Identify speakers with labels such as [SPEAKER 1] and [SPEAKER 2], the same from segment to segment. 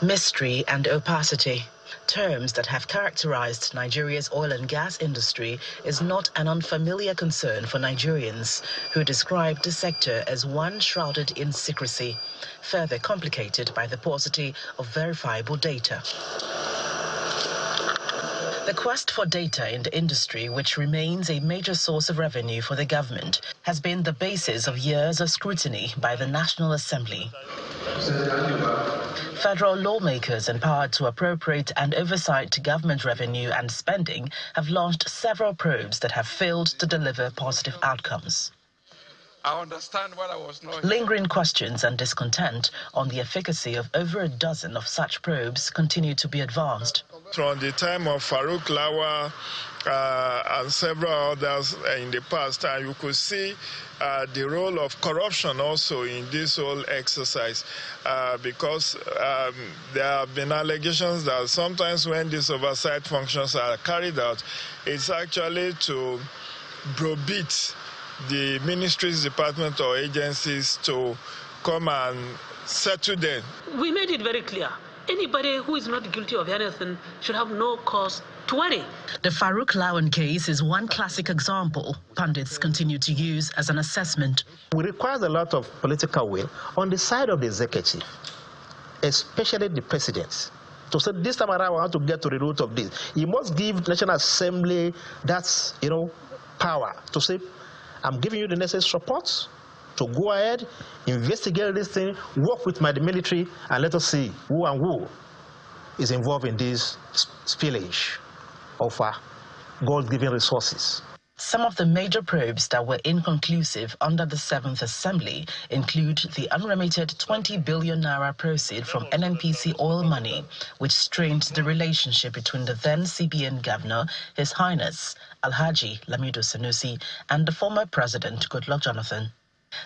[SPEAKER 1] Mystery and opacity. Terms that have characterized Nigeria's oil and gas industry is not an unfamiliar concern for Nigerians, who describe the sector as one shrouded in secrecy, further complicated by the paucity of verifiable data. The quest for data in the industry, which remains a major source of revenue for the government, has been the basis of years of scrutiny by the National Assembly. Federal lawmakers empowered to appropriate and oversight government revenue and spending have launched several probes that have failed to deliver positive outcomes.
[SPEAKER 2] I understand what I was not.
[SPEAKER 1] Lingering questions and discontent on the efficacy of over a dozen of such probes continue to be advanced.
[SPEAKER 3] From the time of Farouk Lawa and several others in the past, and you could see the role of corruption also in this whole exercise, because there have been allegations that sometimes when these oversight functions are carried out, it's actually to browbeat the ministries, department, or agencies to come and settle them.
[SPEAKER 4] We made it very clear. Anybody who is not guilty of anything should have no cause to worry.
[SPEAKER 1] The Farouk Lawan case is one classic example pundits continue to use as an assessment.
[SPEAKER 5] We require a lot of political will on the side of the executive, especially the president, to say this time around I want to get to the root of this. You must give the National Assembly that power to say, I'm giving you the necessary support to go ahead, investigate this thing, work with my military, and let us see who is involved in this spillage of our God-given resources.
[SPEAKER 1] Some of the major probes that were inconclusive under the 7th Assembly include the unremitted 20 billion naira proceed from NNPC oil money, which strained the relationship between the then CBN governor, His Highness Alhaji Lamido Sanusi, and the former president, Goodluck Jonathan.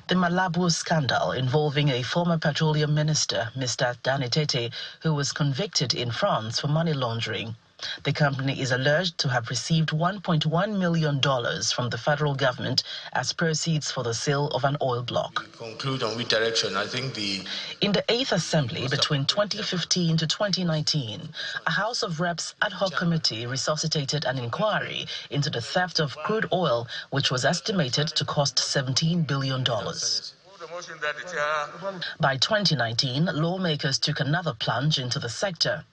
[SPEAKER 1] The Malabo scandal involving a former petroleum minister, Mr. Danny Tete, who was convicted in France for money laundering. The company is alleged to have received $1.1 million from the federal government as proceeds for the sale of an oil block.
[SPEAKER 6] Conclude on which direction? I think
[SPEAKER 1] In the 8th Assembly between 2015 to 2019, a House of Reps ad hoc committee resuscitated an inquiry into the theft of crude oil, which was estimated to cost $17 billion. By 2019, lawmakers took another plunge into the sector.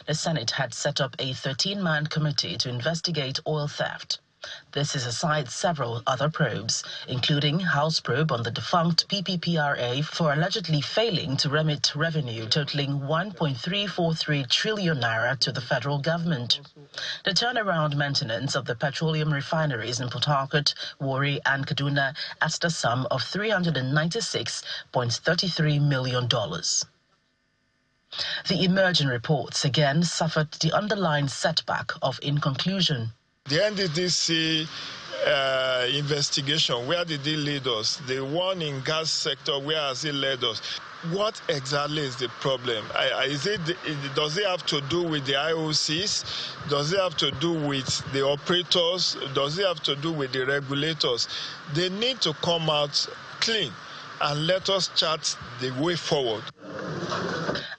[SPEAKER 1] The Senate had set up a 13-man committee to investigate oil theft. This is aside several other probes, including House probe on the defunct PPPRA for allegedly failing to remit revenue totaling 1.343 trillion naira to the federal government. The turnaround maintenance of the petroleum refineries in Port Harcourt, Warri, and Kaduna at the sum of $396.33 million. The emerging reports again suffered the underlying setback of inconclusion.
[SPEAKER 3] The NDDC investigation, where did it lead us? The one in gas sector, where has it led us? What exactly is the problem? Does it have to do with the IOCs? Does it have to do with the operators? Does it have to do with the regulators? They need to come out clean and let us chart the way forward.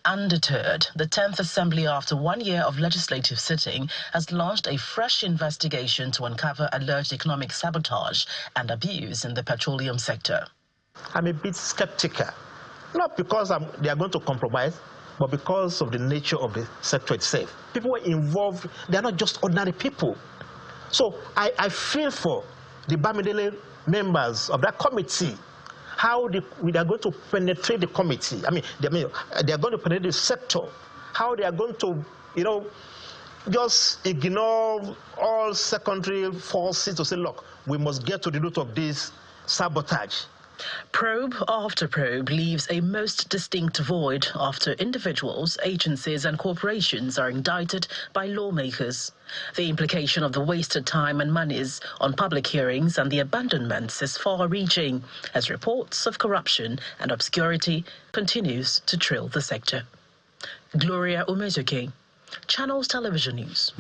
[SPEAKER 1] Undeterred, the 10th Assembly, after 1 year of legislative sitting, has launched a fresh investigation to uncover alleged economic sabotage and abuse in the petroleum sector.
[SPEAKER 5] I'm a bit skeptical, not because they are going to compromise, but because of the nature of the sector itself. People involved, they are not just ordinary people. So I feel for the Bamidele members of that committee, how they are going to penetrate the committee. They are going to penetrate the sector. How they are going to, just ignore all secondary forces to say, look, we must get to the root of this sabotage.
[SPEAKER 1] Probe after probe leaves a most distinct void after individuals, agencies and corporations are indicted by lawmakers. The implication of the wasted time and monies on public hearings and the abandonments is far-reaching as reports of corruption and obscurity continues to trill the sector. Gloria Umezuke, Channels Television News.